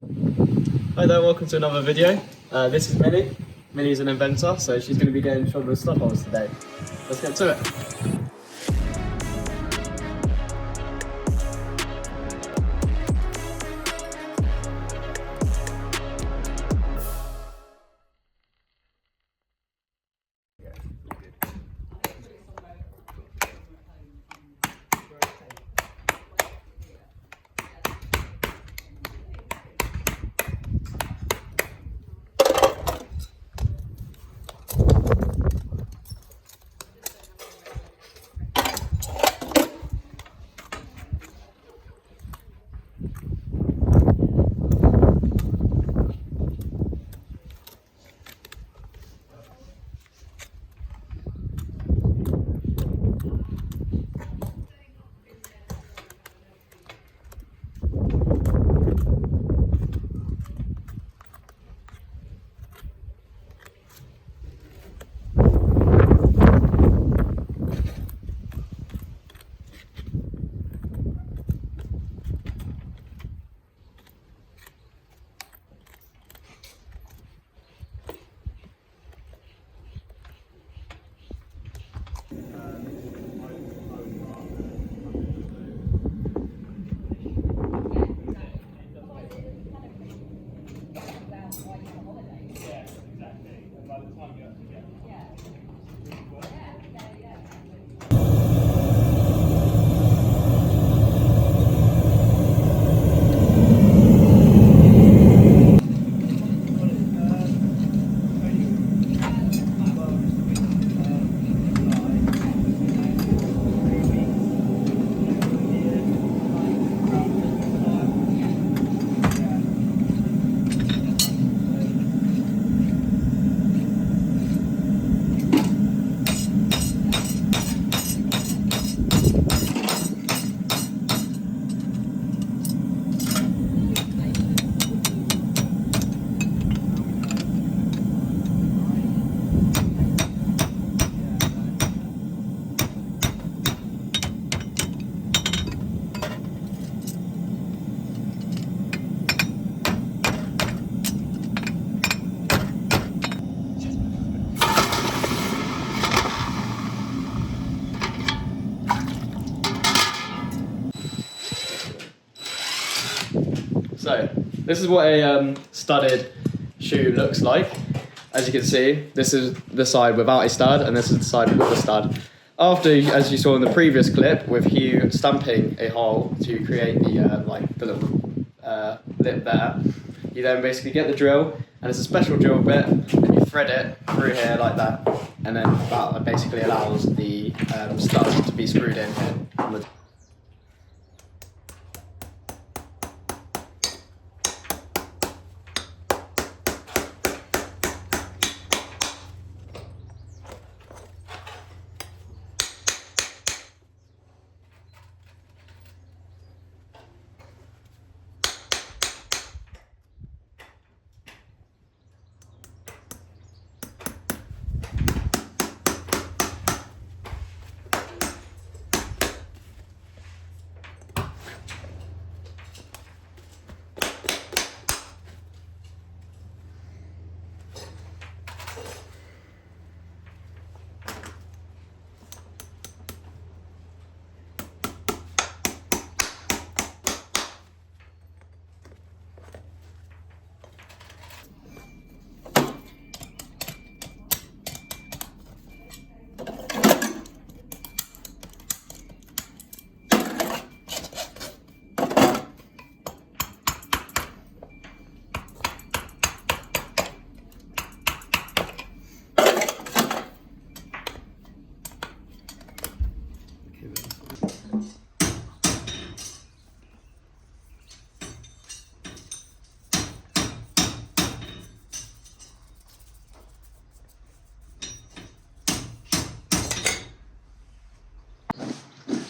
Hi there, welcome to another video. This is Millie. Millie's an inventor, so she's going to be getting shoulder slot holes today. Let's get to it. So, this is what a studded shoe looks like. As you can see, this is the side without a stud, and this is the side with a stud. After, as you saw in the previous clip, with Hugh stamping a hole to create the little lip there, you then basically get the drill, and it's a special drill bit, and you thread it through here like that, and then that basically allows the stud to be screwed in here.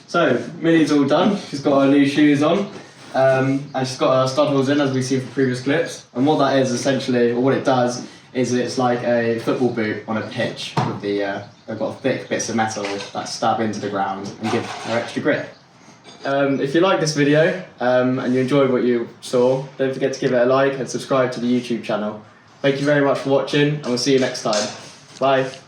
So, Millie's all done. She's got her new shoes on, and she's got her stud holes in, as we've seen from previous clips. And what that is essentially, or what it does, is it's like a football boot on a pitch with they've got thick bits of metal that stab into the ground and give her extra grip. if you like this video and you enjoyed what you saw, don't forget to give it a like and subscribe to the YouTube channel. Thank you very much for watching, and we'll see you next time. Bye.